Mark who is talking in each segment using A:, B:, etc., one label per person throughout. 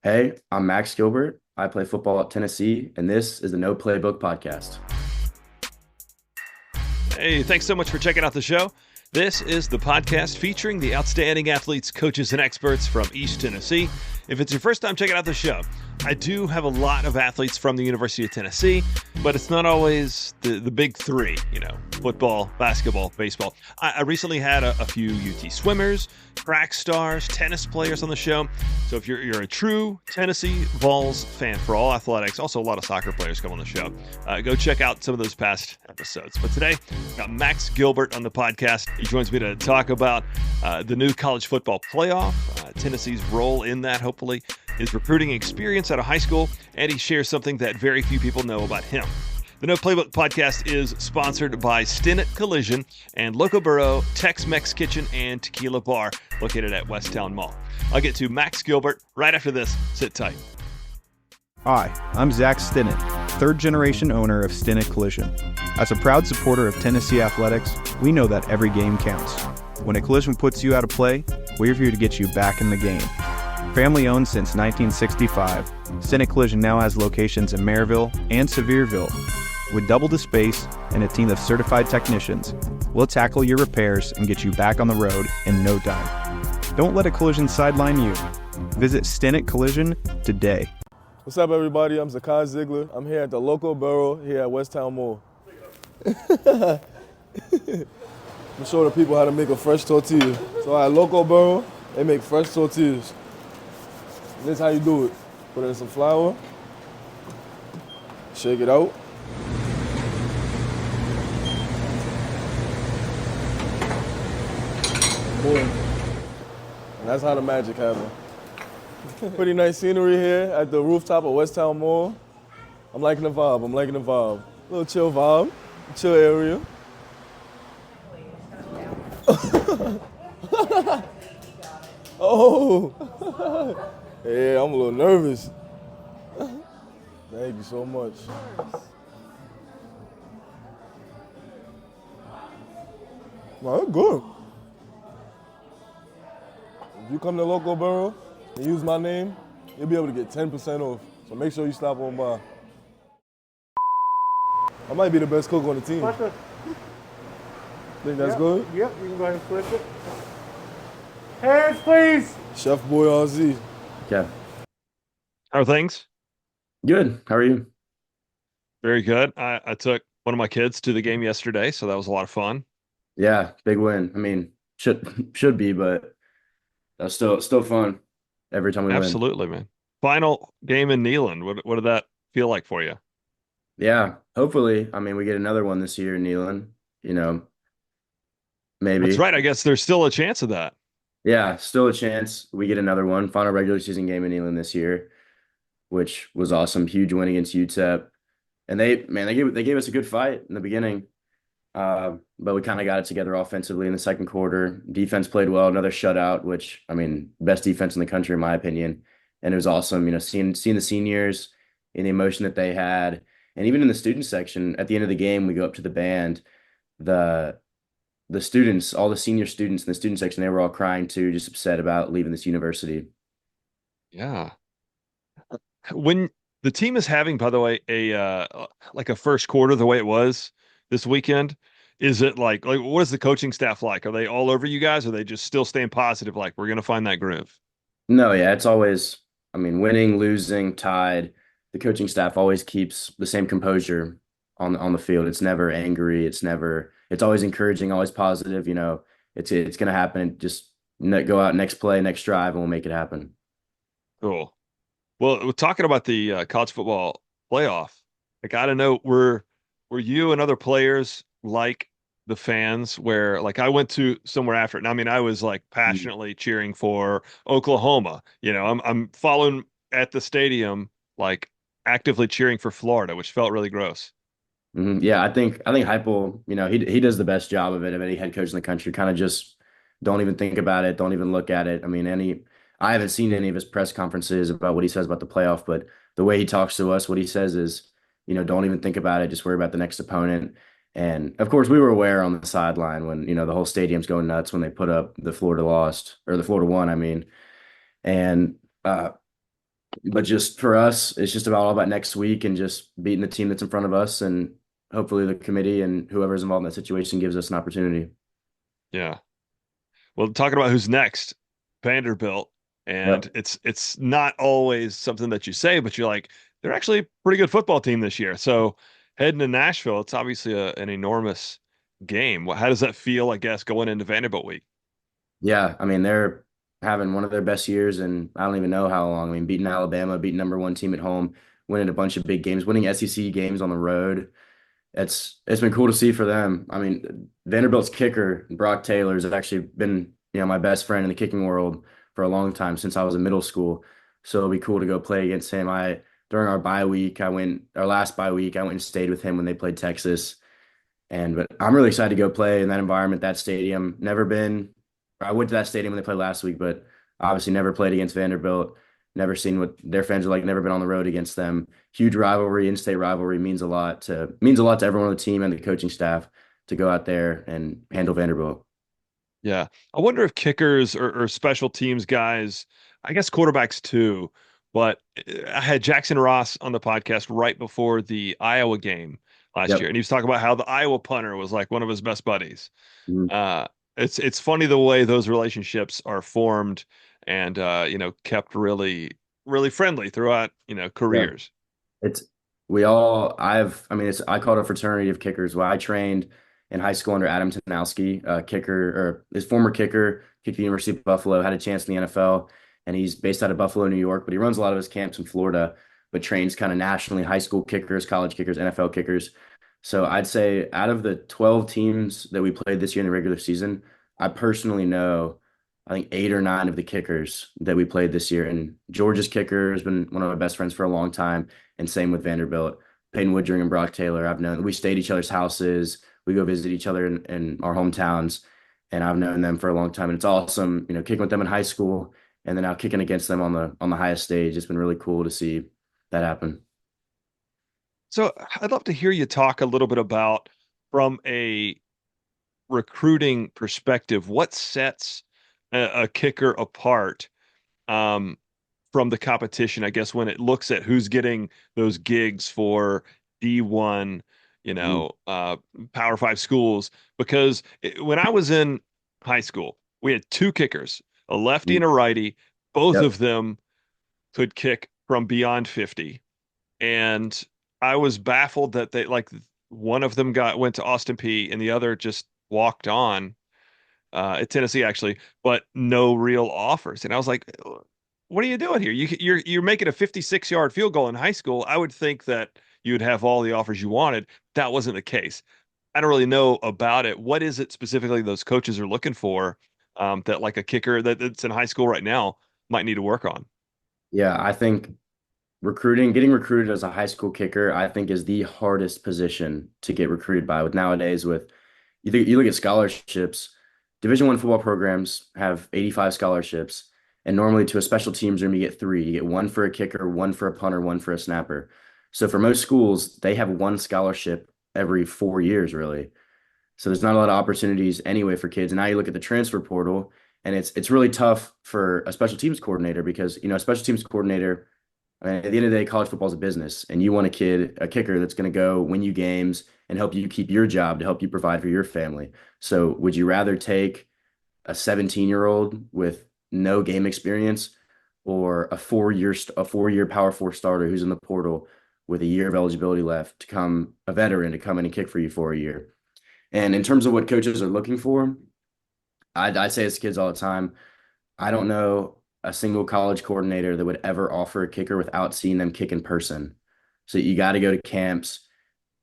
A: Hey, I'm Max Gilbert. I play football at Tennessee, and this is the No Playbook Podcast.
B: Hey, thanks so much for checking out the show. This is the podcast featuring the outstanding athletes, coaches, and experts from East Tennessee. If it's your first time checking out the show, I do have a lot of athletes from the University of Tennessee, but it's not always the big three, football, basketball, baseball. I recently had a few UT swimmers, track stars, tennis players on the show. So if you're a true Tennessee Vols fan for all athletics, also a lot of soccer players come on the show, go check out some of those past episodes. But today, got Max Gilbert on the podcast. He joins me to talk about the new college football playoff, Tennessee's role in that, hopefully, his recruiting experience out of high school, and he shares something that very few people know about him. The No Playbook Podcast is sponsored by Stinnett Collision and Loco Burrow, Tex-Mex Kitchen, and Tequila Bar, located at Westtown Mall. I'll get to Max Gilbert right after this. Sit tight.
C: Hi, I'm Zach Stinnett, third-generation owner of Stinnett Collision. As a proud supporter of Tennessee athletics, we know that every game counts. When a collision puts you out of play, we're here to get you back in the game. Family owned since 1965, Stinnett Collision now has locations in Maryville and Sevierville. With double the space and a team of certified technicians, we'll tackle your repairs and get you back on the road in no time. Don't let a collision sideline you. Visit Stinnett Collision today.
D: What's up, everybody? I'm Zakai Ziegler. I'm here at the Loco Burrow here at Westtown Mall. I'm showing the people how to make a fresh tortilla. So at Loco Burrow, they make fresh tortillas. This is how you do it. Put in some flour, shake it out. Boom. And that's how the magic happens. Pretty nice scenery here at the rooftop of Westtown Mall. I'm liking the vibe. A little chill vibe, chill area. Oh, yeah, I'm a little nervous. Thank you so much. Wow, that's good. If you come to Loco Burrow and use my name, you'll be able to get 10% off. So make sure you stop on by. I might be the best cook on the team. Think that's good?
E: Yep, you can go ahead and flip it. Hands, please.
D: Chef Boy RZ.
A: Okay.
B: How are things?
A: Good. How are you?
B: Very good. I took one of my kids to the game yesterday, so that was a lot of fun.
A: Yeah, big win. I mean, should be, but that's still fun every time we win.
B: Absolutely, man. Final game in Neyland. What did that feel like for you?
A: Yeah, hopefully. I mean, we get another one this year in Neyland. Maybe.
B: That's right. I guess there's still a chance of that.
A: Yeah, still a chance. We get another one. Final regular season game in Neyland this year, which was awesome. Huge win against UTEP. And they gave us a good fight in the beginning. But we kind of got it together offensively in the second quarter. Defense played well, another shutout, which, I mean, best defense in the country, in my opinion. And it was awesome, seeing the seniors and the emotion that they had. And even in the student section, at the end of the game, we go up to the band. The students, all the senior students in the student section, they were all crying too, just upset about leaving this university.
B: Yeah. When the team is having, by the way, a first quarter the way it was this weekend, is it like what is the coaching staff like? Are they all over you guys? Or are they just still staying positive? Like, we're going to find that groove?
A: No, yeah, it's always, I mean, winning, losing, tied. The coaching staff always keeps the same composure on the field. It's never angry. It's always encouraging, always positive. It's going to happen. Just go out next play, next drive, and we'll make it happen.
B: Cool. Well, we're talking about the college football playoff. I got to know, were you and other players like the fans where, like, I went to somewhere after it, and I mean, I was like passionately cheering for Oklahoma. I'm following at the stadium, like actively cheering for Florida, which felt really gross.
A: Mm-hmm. Yeah, I think Heupel, he does the best job of any head coach in the country. Kind of just don't even think about it, don't even look at it. I mean, I haven't seen any of his press conferences about what he says about the playoff, but the way he talks to us, what he says is, don't even think about it, just worry about the next opponent. And of course, we were aware on the sideline when, the whole stadium's going nuts when they put up the Florida lost, or the Florida won, I mean. And But just for us, it's just about all about next week and just beating the team that's in front of us, and hopefully the committee and whoever's involved in that situation gives us an opportunity.
B: Yeah. Well, talking about who's next, Vanderbilt, and
A: Yep.
B: it's not always something that you say, but you're like, they're actually a pretty good football team this year. So heading to Nashville, it's obviously an enormous game. How does that feel, I guess, going into Vanderbilt week?
A: Yeah, I mean they're having one of their best years, and I don't even know how long. I mean, beating Alabama, beating number one team at home, winning a bunch of big games, winning SEC games on the road. It's been cool to see for them. I mean, Vanderbilt's kicker, Brock Taylor, has actually been, my best friend in the kicking world for a long time since I was in middle school. So it'll be cool to go play against him. During our last bye week, I went and stayed with him when they played Texas. But I'm really excited to go play in that environment, that stadium. Never been, I went to that stadium when they played last week, but obviously never played against Vanderbilt. Never seen what their fans are like, never been on the road against them. Huge rivalry, in-state rivalry means a lot to everyone on the team and the coaching staff to go out there and handle Vanderbilt.
B: Yeah. I wonder if kickers or special teams guys, I guess quarterbacks too, but I had Jackson Ross on the podcast right before the Iowa game last year,
A: Yep.
B: and he was talking about how the Iowa punter was like one of his best buddies.
A: Mhm.
B: Uh, it's funny the way those relationships are formed and kept really friendly throughout,
A: Yeah.
B: careers.
A: It's I mean, I call it a fraternity of kickers. Well, I trained in high school under Adam Tanowski, kicker, or his former kicker, kicked the University of Buffalo, had a chance in the NFL, and he's based out of Buffalo, New York, but he runs a lot of his camps in Florida, but trains kind of nationally high school kickers, college kickers, NFL kickers. So I'd say out of the 12 teams that we played this year in the regular season, I personally know I think 8 or 9 of the kickers that we played this year. And Georgia's kicker has been one of my best friends for a long time, and same with Vanderbilt. Peyton Woodring and Brock Taylor, I've known we stayed at each other's houses. We go visit each other in our hometowns, and I've known them for a long time. And it's awesome, kicking with them in high school, and then now kicking against them on the highest stage. It's been really cool to see that happen.
B: So I'd love to hear you talk a little bit about from a recruiting perspective, what sets a kicker apart um, from the competition? I guess when it looks at who's getting those gigs for D1,
A: Mhm.
B: Power Five schools, because when I was in high school, we had two kickers, a lefty
A: Mhm.
B: and a righty. Both
A: Yep.
B: of them could kick from beyond 50. And I was baffled that they like one of them went to Austin P and the other just walked on at Tennessee actually, but no real offers. And I was like, what are you doing here? You're making a 56-yard field goal in high school. I would think that you would have all the offers you wanted. That wasn't the case. I don't really know about it. What is it specifically those coaches are looking for that like a kicker that's in high school right now might need to work on?
A: Yeah, I think getting recruited as a high school kicker, I think is the hardest position to get recruited by with nowadays with you look at scholarships, Division I football programs have 85 scholarships, and normally to a special teams room you get three. You get one for a kicker, one for a punter, one for a snapper. So for most schools, they have one scholarship every 4 years, really. So there's not a lot of opportunities anyway for kids. And now you look at the transfer portal, and it's really tough for a special teams coordinator because a special teams coordinator. I mean, at the end of the day, college football is a business, and you want a kicker that's going to go win you games and help you keep your job to help you provide for your family. So, would you rather take a 17-year-old with no game experience or a 4-year Power Four starter who's in the portal with a year of eligibility left to come a veteran to come in and kick for you for a year? And in terms of what coaches are looking for, I'd say it's kids all the time. I don't know a single college coordinator that would ever offer a kicker without seeing them kick in person. So you got to go to camps.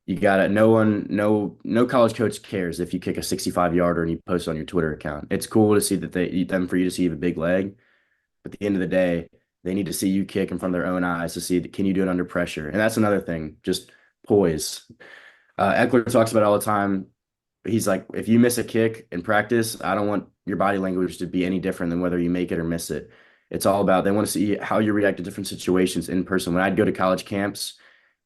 A: You got to, no one, no college coach cares if you kick a 65 yarder and you post it on your Twitter account. It's cool to see that they eat them for you to see you have a big leg. But at the end of the day, they need to see you kick in front of their own eyes to see can you do it under pressure. And that's another thing, just poise. Eckler talks about it all the time. He's like, if you miss a kick in practice, I don't want your body language to be any different than whether you make it or miss it. It's all about they want to see how you react to different situations in person. When I'd go to college camps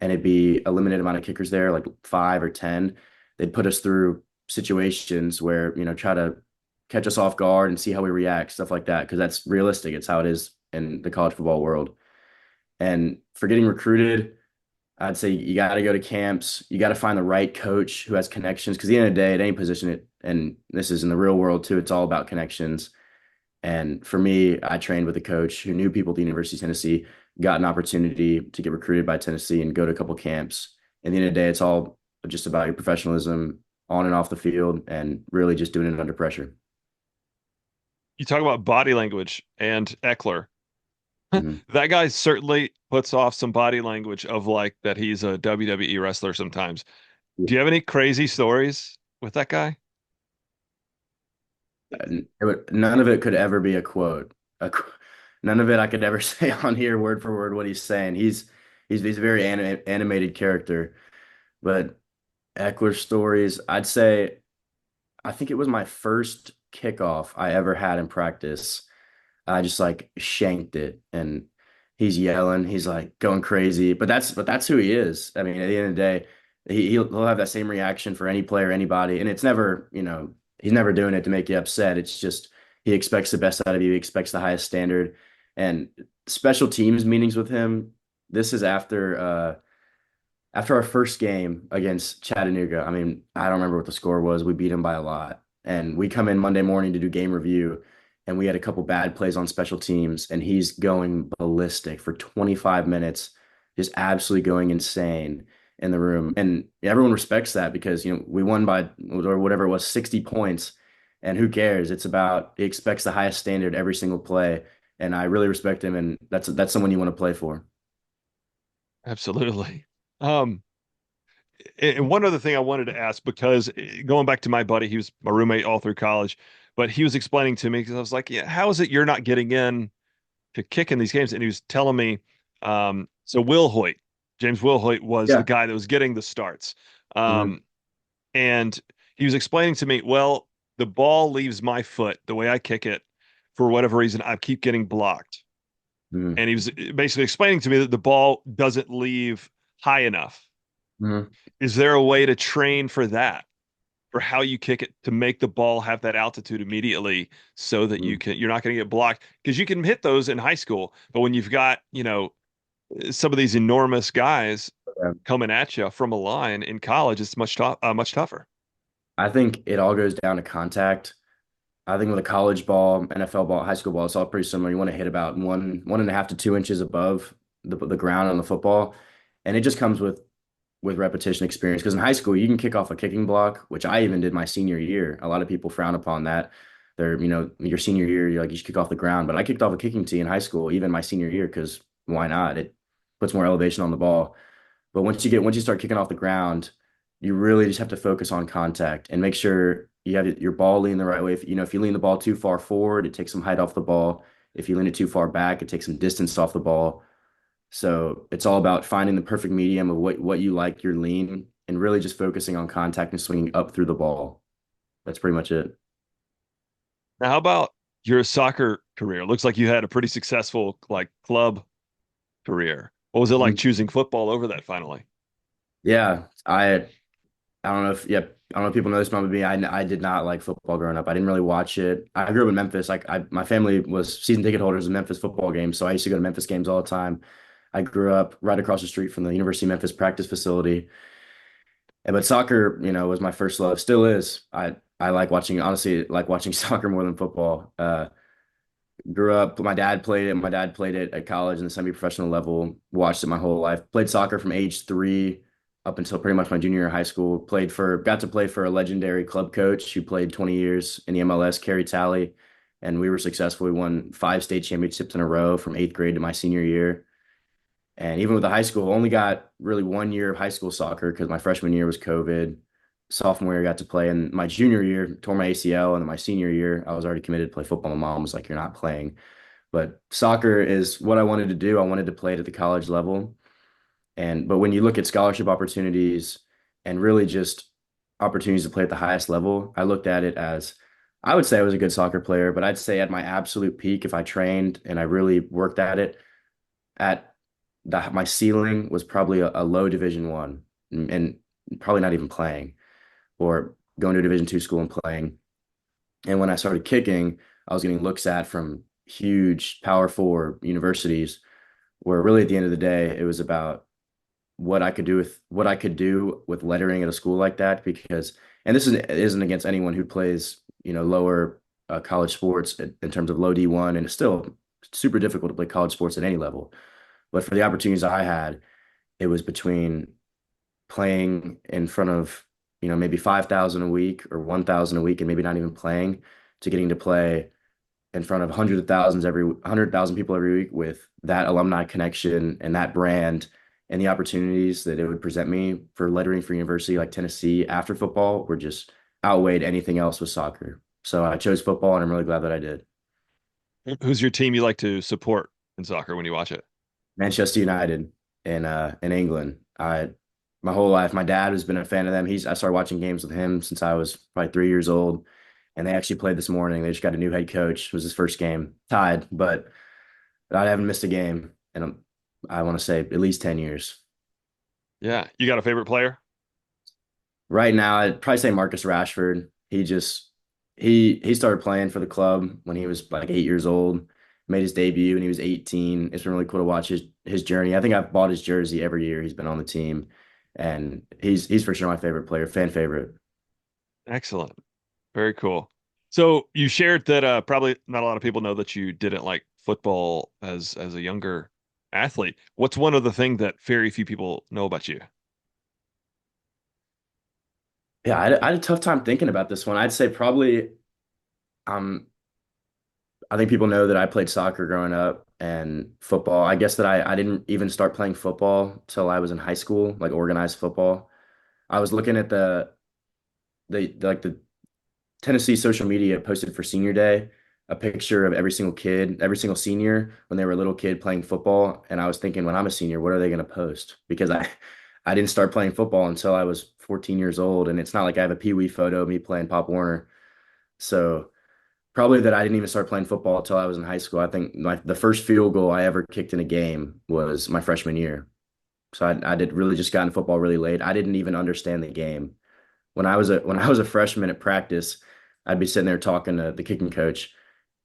A: and it'd be a limited amount of kickers there, like 5 or 10, they'd put us through situations where, try to catch us off guard and see how we react, stuff like that, because that's realistic. It's how it is in the college football world. And for getting recruited, I'd say you got to go to camps. You got to find the right coach who has connections. Because at the end of the day, at any position, and this is in the real world too, it's all about connections. And for me, I trained with a coach who knew people at the University of Tennessee, got an opportunity to get recruited by Tennessee and go to a couple camps. At the end of the day, it's all just about your professionalism on and off the field and really just doing it under pressure.
B: You talk about body language and Eckler.
A: Mhm.
B: That guy certainly puts off some body language of like that he's a WWE wrestler sometimes. Do you have any crazy stories with that guy?
A: None of it could ever be a quote. None of it I could ever say on here word for word what he's saying. He's a very animated character. But Eckler stories, I'd say I think it was my first kickoff I ever had in practice. I just like shanked it, and he's yelling, he's like going crazy. But that's who he is. I mean, at the end of the day, he'll have that same reaction for any player, anybody, and it's never, he's never doing it to make you upset. It's just he expects the best out of you. He expects the highest standard, and special teams meetings with him. This is after our first game against Chattanooga. I mean, I don't remember what the score was. We beat them by a lot. And we come in Monday morning to do game review, and we had a couple bad plays on special teams, and he's going ballistic for 25 minutes, just absolutely going insane in the room. And everyone respects that because, we won by or whatever it was, 60 points. And who cares? It's about he expects the highest standard every single play. And I really respect him, and that's someone you want to play for.
B: Absolutely. Um, and one other thing I wanted to ask, because going back to my buddy, he was my roommate all through college, but he was explaining to me because I was like, yeah, how is it you're not getting in to kick in these games? And he was telling me, so Will Hoyt, James Will Hoyt was the
A: Yeah.
B: guy that was getting the starts.
A: Hmm.
B: Um, and he was explaining to me, well, the ball leaves my foot the way I kick it. For whatever reason, I keep getting blocked.
A: Hmm.
B: And he was basically explaining to me that the ball doesn't leave high enough.
A: Hmm.
B: Is there a way to train for that, for how you kick it to make the ball have that altitude immediately so that you're not going to get blocked? Because you can hit those in high school, but when you've got, some of these enormous guys
A: Yeah.
B: coming at you from a line in college, it's much tougher.
A: I think it all goes down to contact. I think with a college ball, NFL ball, high school ball, it's all pretty similar. You want to hit about 1.5 to 2 inches above the ground on the football, and it just comes with repetition experience. Because in high school, you can kick off a kicking block, which I even did my senior year. A lot of people frown upon that. Your senior year, you're like you should kick off the ground, but I kicked off a kicking tee in high school, even my senior year, because why not? It puts more elevation on the ball. But once you start kicking off the ground, you really just have to focus on contact and make sure you have your ball lean the right way. If you lean the ball too far forward, it takes some height off the ball. If you lean it too far back, it takes some distance off the ball. So it's all about finding the perfect medium of what you like your lean and really just focusing on contact and swinging up through the ball. That's pretty much it.
B: Now, how about your soccer career? Looks like you had a pretty successful like club career. What was it like
A: Mhm.
B: choosing football over that finally?
A: Yeah, I don't know if yeah, I don't know if people know this about me. I did not like football growing up. I didn't really watch it. I grew up in Memphis. My family was season ticket holders of Memphis football games, so I used to go to Memphis games all the time. I grew up right across the street from the University of Memphis practice facility. But soccer, was my first love. Still is. I like watching, honestly, like watching soccer more than football. Grew up, my dad played it. My dad played it at college and the semi-professional level. Watched it my whole life. Played soccer from age 3 up until pretty much my junior year of high school. Got to play for a legendary club coach who played 20 years in the MLS, Kerry Talley, and we were successful. We won 5 state championships in a row from 8th grade to my senior year. And even with the high school, only got really 1 year of high school soccer because my freshman year was COVID. Sophomore year, got to play. And my junior year, tore my ACL. And then my senior year, I was already committed to play football. My mom was like, "You're not playing." But soccer is what I wanted to do. I wanted to play it at the college level. But when you look at scholarship opportunities and really just opportunities to play at the highest level, I looked at it as I would say I was a good soccer player, but I'd say at my absolute peak, if I trained and I really worked at it, at my ceiling was probably a low Division 1 and probably not even playing or going to a Division 2 school and playing. And when I started kicking, I was getting looks at from huge Power 4 universities where really at the end of the day, it was about what I could do with lettering at a school like that because and this isn't against anyone who plays, lower college sports in terms of low D1 and it's still super difficult to play college sports at any level. But for the opportunities I had, it was between playing in front of, maybe 5,000 a week or 1,000 a week and maybe not even playing to getting to play in front of hundreds of thousands 100,000 people every week with that alumni connection and that brand and the opportunities that it would present me for lettering for university like Tennessee after football were just outweighed anything else with soccer. So I chose football and I'm really glad that I did.
B: Who's your team you like to support in soccer when you watch it?
A: Manchester United in England. I my whole life, my dad has been a fan of them. I started watching games with him since I was probably 3 years old. And they actually played this morning. They just got a new head coach. It was his first game, tied, but I haven't missed a game in I want to say at least 10 years.
B: Yeah. You got a favorite player?
A: Right now, I'd probably say Marcus Rashford. He started playing for the club when he was like 8 years old, made his debut when he was 18. It's been really cool to watch his journey. I think I've bought his jersey every year he's been on the team, and he's for sure my favorite player, fan favorite.
B: Excellent. Very cool. So you shared that probably not a lot of people know that you didn't like football as a younger athlete. What's one of the things that very few people know about you?
A: Yeah, I had a tough time thinking about this one. I'd say probably um I think people know that I played soccer growing up and football. I guess that I didn't even start playing football till I was in high school, like organized football. I was looking at the Tennessee social media posted for senior day a picture of every single kid, every single senior when they were a little kid playing football. And I was thinking, when I'm a senior, what are they going to post? Because I didn't start playing football until I was 14 years old. And it's not like I have a Pee Wee photo of me playing Pop Warner. So probably that I didn't even start playing football until I was in high school. I think the first field goal I ever kicked in a game was my freshman year. So I did really just got in football really late. I didn't even understand the game. When I was a freshman at practice, I'd be sitting there talking to the kicking coach.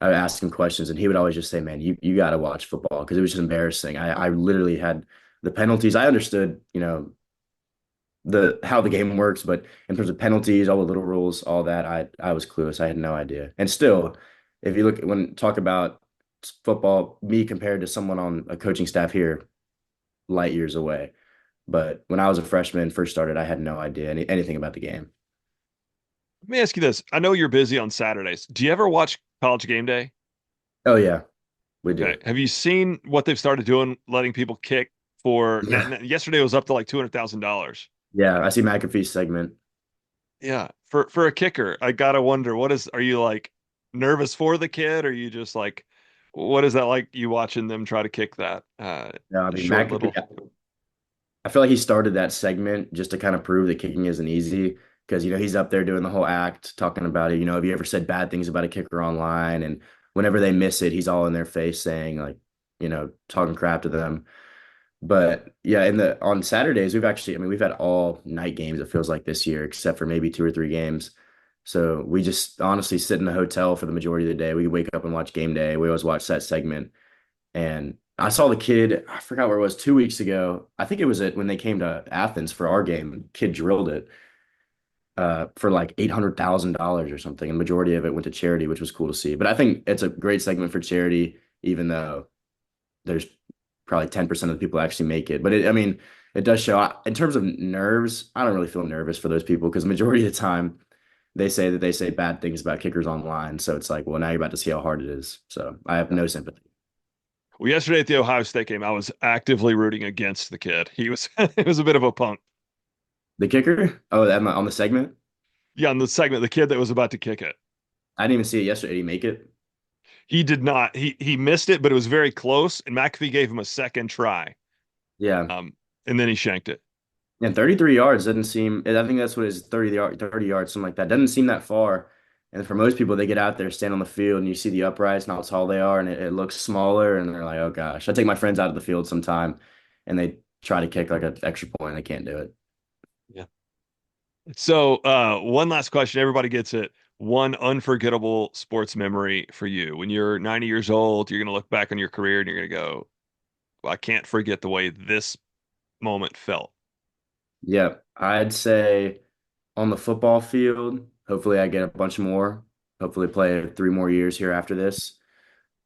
A: I would ask him questions, and he would always just say, "Man, you got to watch football," because it was just embarrassing. I literally had the penalties. I understood, the how the game works, but in terms of penalties, all the little rules, all that, I was clueless. I had no idea. And still, if you look when talk about football, me compared to someone on a coaching staff here, light years away. But when I was a freshman, first started, I had no idea anything about the game.
B: Let me ask you this. I know you're busy on Saturdays. Do you ever watch College Game Day?
A: Oh yeah, we
B: Okay.
A: do.
B: Have you seen what they've started doing, letting people kick for
A: Yeah,
B: yesterday was up to like $200,000.
A: yeah. I see McAfee's segment.
B: Yeah. For a kicker, I gotta wonder, are you like nervous for the kid? Or are you just like, what is that like you watching them try to kick that
A: No, I mean
B: short
A: McAfee.
B: little
A: I feel like he started that segment just to kind of prove that kicking isn't easy because he's up there doing the whole act talking about it. Have you ever said bad things about a kicker online? And whenever they miss it, he's all in their face saying like, talking crap to them. But yeah, in the on Saturdays, I mean, we've had all night games, it feels like this year, except for maybe two or three games. So we just honestly sit in the hotel for the majority of the day. We wake up and watch game day. We always watch that segment. And I saw the kid, I forgot where it was 2 weeks ago. I think it was when they came to Athens for our game. Kid drilled it for like $800,000 or something. And majority of it went to charity, which was cool to see. But I think it's a great segment for charity, even though there's probably 10% of the people actually make it. But I mean, it does show in terms of nerves, I don't really feel nervous for those people because majority of the time they say bad things about kickers online. So it's like, well, now you're about to see how hard it is. So I have no sympathy.
B: Well, yesterday at the Ohio State game, I was actively rooting against the kid. He was it was a bit of a punk.
A: The kicker? Oh, that on the segment?
B: Yeah, on the segment, the kid that was about to kick it.
A: I didn't even see it yesterday. Did he make it?
B: He did not. He missed it, but it was very close, and McAfee gave him a second try.
A: Yeah.
B: Um, and then he shanked it.
A: And 33 yards doesn't seem, I think that's what it is, 30 yards, something like that. Doesn't seem that far. And for most people, they get out there, stand on the field, and you see the uprights and how tall they are, and it looks smaller. And they're like, oh gosh. I take my friends out of the field sometime, and they try to kick like an extra point. They can't do it.
B: Yeah. So, one last question. Everybody gets it. One unforgettable sports memory for you. When you're 90 years old, you're going to look back on your career and you're going to go, I can't forget the way this moment felt.
A: Yeah, I'd say on the football field, hopefully I get a bunch more. Hopefully play 3 more years here after this.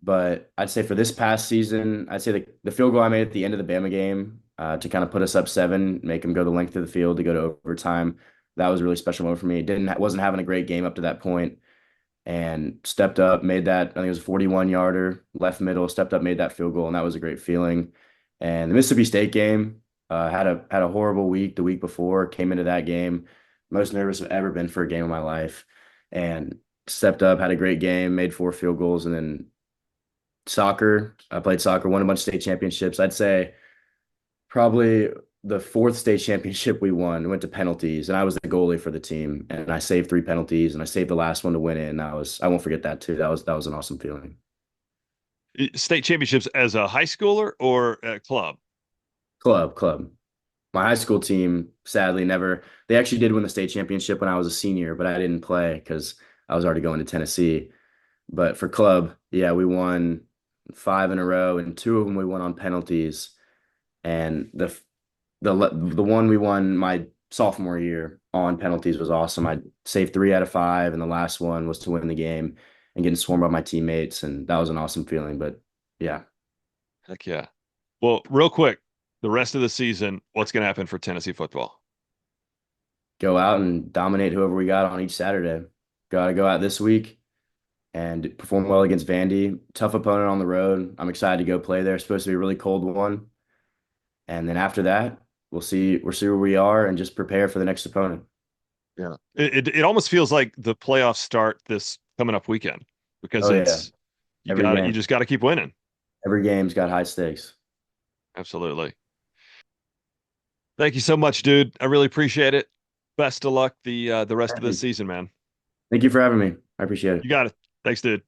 A: But I'd say for this past season, I'd say the field goal I made at the end of the Bama game to kind of put us up 7, make them go the length of the field to go to overtime. That was a really special moment for me. Didn't wasn't having a great game up to that point, and stepped up, made that. I think it was a 41 yarder, left middle, stepped up, made that field goal, and that was a great feeling. And the Mississippi State game had a horrible week the week before. Came into that game most nervous I've ever been for a game of my life, and stepped up, had a great game, made 4 field goals, and then soccer. I played soccer, won a bunch of state championships. I'd say probably the fourth state championship we won went to penalties, and I was the goalie for the team, and I saved 3 penalties, and I saved the last one to win it. And I won't forget that too. That was an awesome feeling.
B: State championships as a high schooler or at club?
A: Club. My high school team, sadly, never. They actually did win the state championship when I was a senior, but I didn't play because I was already going to Tennessee. But for club, yeah, we won 5 in a row, and 2 of them we won on penalties. And the one we won my sophomore year on penalties was awesome. I saved 3 out of 5, and the last one was to win the game and getting swarmed by my teammates, and that was an awesome feeling. But yeah,
B: Heck yeah. Well, real quick, the rest of the season, what's going to happen for Tennessee football?
A: go out and dominate whoever we got on each Saturday. Got to go out this week and perform well against Vandy. Tough opponent on the road. I'm excited to go play there. It's supposed to be a really cold one. And then after that, we'll see where we are and just prepare for the next opponent.
B: Yeah. It almost feels like the playoffs start this coming up weekend because
A: Oh yeah,
B: it's
A: every
B: you
A: game,
B: just got to keep winning.
A: every game's got high stakes.
B: Absolutely. Thank you so much, dude. I really appreciate it. Best of luck the rest of
A: Thank
B: the
A: you.
B: season, man.
A: Thank you for having me. I appreciate
B: You
A: it.
B: got it. Thanks, dude.